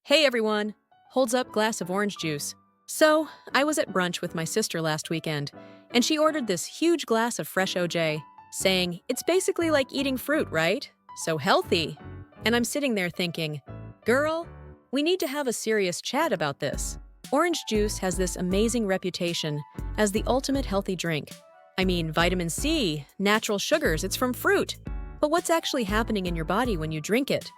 Hey everyone! Holds up glass of orange juice. So, I was at brunch with my sister last weekend, and she ordered this huge glass of fresh OJ, saying, "It's basically like eating fruit, right? So healthy." And I'm sitting there thinking, girl, we need to have a serious chat about this. Orange juice has this amazing reputation as the ultimate healthy drink. I mean, vitamin C, natural sugars, it's from fruit. But what's actually happening in your body when you drink it?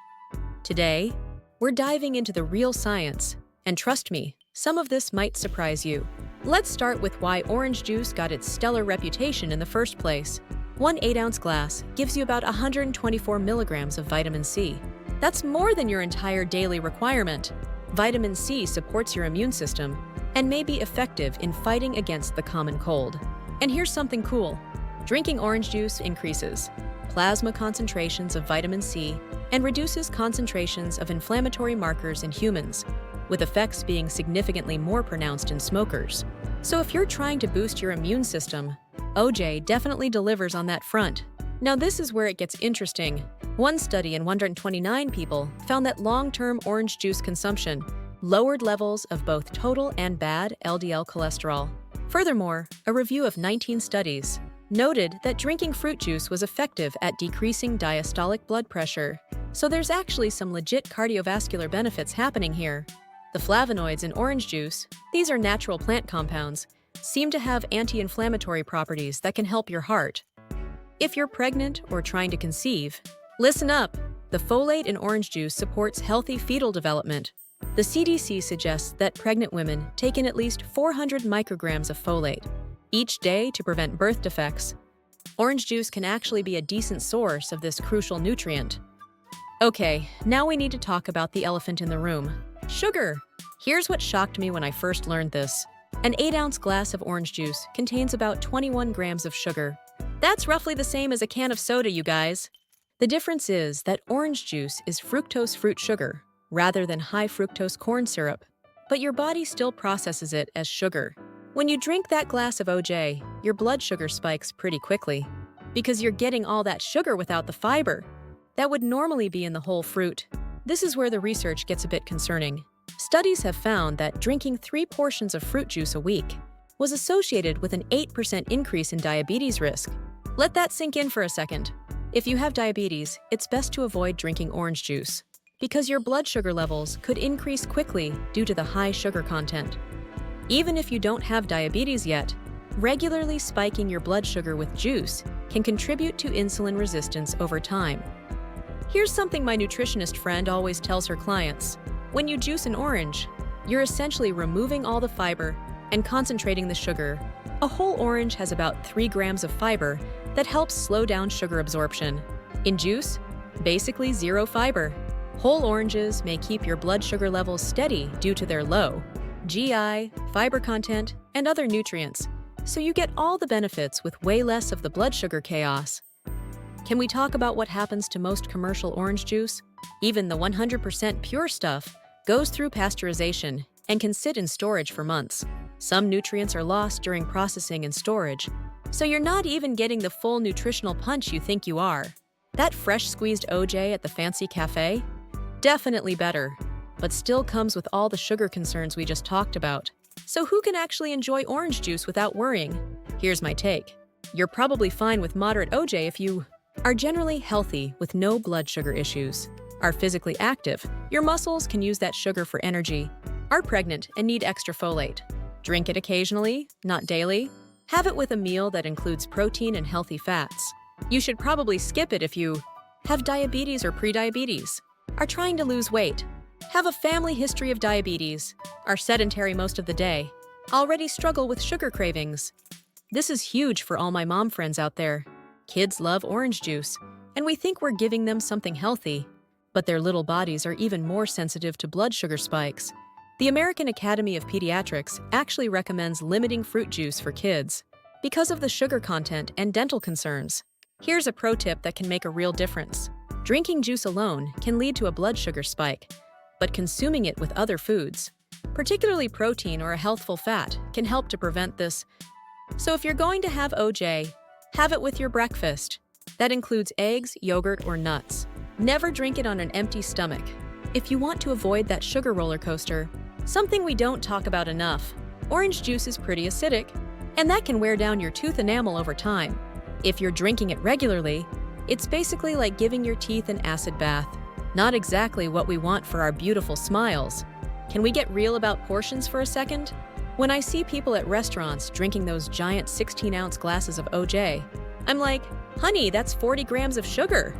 Today, we're diving into the real science, and trust me, some of this might surprise you. Let's start with why orange juice got its stellar reputation in the first place. One 8-ounce glass gives you about 124 milligrams of vitamin C. That's more than your entire daily requirement. Vitamin C supports your immune system and may be effective in fighting against the common cold. And here's something cool. Drinking orange juice increases plasma concentrations of vitamin C and reduces concentrations of inflammatory markers in humans, with effects being significantly more pronounced in smokers. So if you're trying to boost your immune system, OJ definitely delivers on that front. Now this is where it gets interesting. One study in 129 people found that long-term orange juice consumption lowered levels of both total and bad LDL cholesterol. Furthermore, a review of 19 studies noted that drinking fruit juice was effective at decreasing diastolic blood pressure. So there's actually some legit cardiovascular benefits happening here. The flavonoids in orange juice, these are natural plant compounds, seem to have anti-inflammatory properties that can help your heart. If you're pregnant or trying to conceive, listen up! The folate in orange juice supports healthy fetal development. The CDC suggests that pregnant women take in at least 400 micrograms of folate each day to prevent birth defects. Orange juice can actually be a decent source of this crucial nutrient. Okay, now we need to talk about the elephant in the room. Sugar! Here's what shocked me when I first learned this. An 8-ounce glass of orange juice contains about 21 grams of sugar. That's roughly the same as a can of soda, you guys. The difference is that orange juice is fructose fruit sugar, rather than high fructose corn syrup. But your body still processes it as sugar. When you drink that glass of OJ, your blood sugar spikes pretty quickly, because you're getting all that sugar without the fiber that would normally be in the whole fruit. This is where the research gets a bit concerning. Studies have found that drinking 3 portions of fruit juice a week was associated with an 8% increase in diabetes risk. Let that sink in for a second. If you have diabetes, it's best to avoid drinking orange juice, because your blood sugar levels could increase quickly due to the high sugar content. Even if you don't have diabetes yet, regularly spiking your blood sugar with juice can contribute to insulin resistance over time. Here's something my nutritionist friend always tells her clients. When you juice an orange, you're essentially removing all the fiber and concentrating the sugar. A whole orange has about 3 grams of fiber that helps slow down sugar absorption. In juice, basically 0 fiber. Whole oranges may keep your blood sugar levels steady due to their low GI, fiber content, and other nutrients, so you get all the benefits with way less of the blood sugar chaos. Can we talk about what happens to most commercial orange juice? Even the 100% pure stuff goes through pasteurization and can sit in storage for months. Some nutrients are lost during processing and storage, so you're not even getting the full nutritional punch you think you are. That fresh squeezed OJ at the fancy cafe? Definitely better, but still comes with all the sugar concerns we just talked about. So who can actually enjoy orange juice without worrying? Here's my take. You're probably fine with moderate OJ if you are generally healthy with no blood sugar issues, are physically active, your muscles can use that sugar for energy, are pregnant and need extra folate. Drink it occasionally, not daily. Have it with a meal that includes protein and healthy fats. You should probably skip it if you have diabetes or prediabetes, are trying to lose weight, have a family history of diabetes, are sedentary most of the day, already struggle with sugar cravings. This is huge for all my mom friends out there. Kids love orange juice, and we think we're giving them something healthy, but their little bodies are even more sensitive to blood sugar spikes. The American Academy of Pediatrics actually recommends limiting fruit juice for kids because of the sugar content and dental concerns. Here's a pro tip that can make a real difference. Drinking juice alone can lead to a blood sugar spike, but consuming it with other foods, particularly protein or a healthful fat, can help to prevent this. So if you're going to have OJ, have it with your breakfast. That includes eggs, yogurt, or nuts. Never drink it on an empty stomach. if you want to avoid that sugar roller coaster. Something we don't talk about enough. Orange juice is pretty acidic, and that can wear down your tooth enamel over time. If you're drinking it regularly, it's basically like giving your teeth an acid bath. Not exactly what we want for our beautiful smiles. Can we get real about portions for a second? When I see people at restaurants drinking those giant 16-ounce glasses of OJ, I'm like, honey, that's 40 grams of sugar.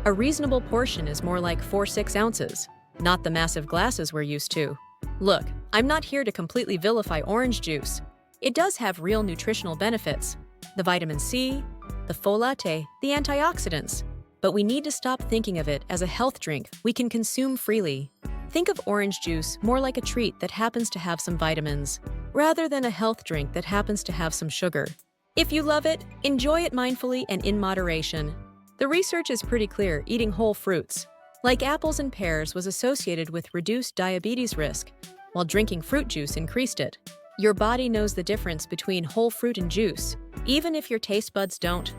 A reasonable portion is more like 4-6 ounces, not the massive glasses we're used to. Look, I'm not here to completely vilify orange juice. It does have real nutritional benefits. The vitamin C, the folate, the antioxidants. But we need to stop thinking of it as a health drink we can consume freely. Think of orange juice more like a treat that happens to have some vitamins, rather than a health drink that happens to have some sugar. If you love it, enjoy it mindfully and in moderation. The research is pretty clear: eating whole fruits, like apples and pears, was associated with reduced diabetes risk, while drinking fruit juice increased it. Your body knows the difference between whole fruit and juice, even if your taste buds don't.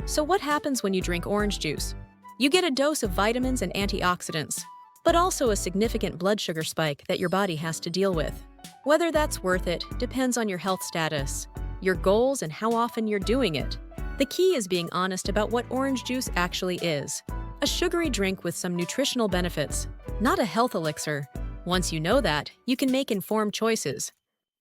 So what happens when you drink orange juice? You get a dose of vitamins and antioxidants, but also a significant blood sugar spike that your body has to deal with. Whether that's worth it depends on your health status, your goals, and how often you're doing it. The key is being honest about what orange juice actually is: a sugary drink with some nutritional benefits, not a health elixir. Once you know that, you can make informed choices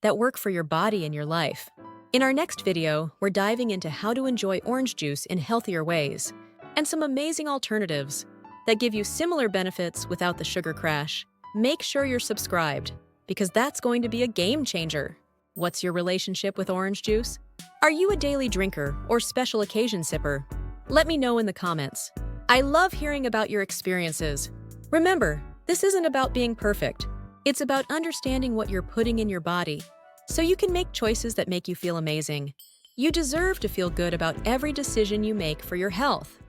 that work for your body and your life. In our next video, we're diving into how to enjoy orange juice in healthier ways, and some amazing alternatives that give you similar benefits without the sugar crash. Make sure you're subscribed, because that's going to be a game changer. What's your relationship with orange juice? Are you a daily drinker or special occasion sipper? Let me know in the comments. I love hearing about your experiences. Remember, this isn't about being perfect. It's about understanding what you're putting in your body, so you can make choices that make you feel amazing. You deserve to feel good about every decision you make for your health.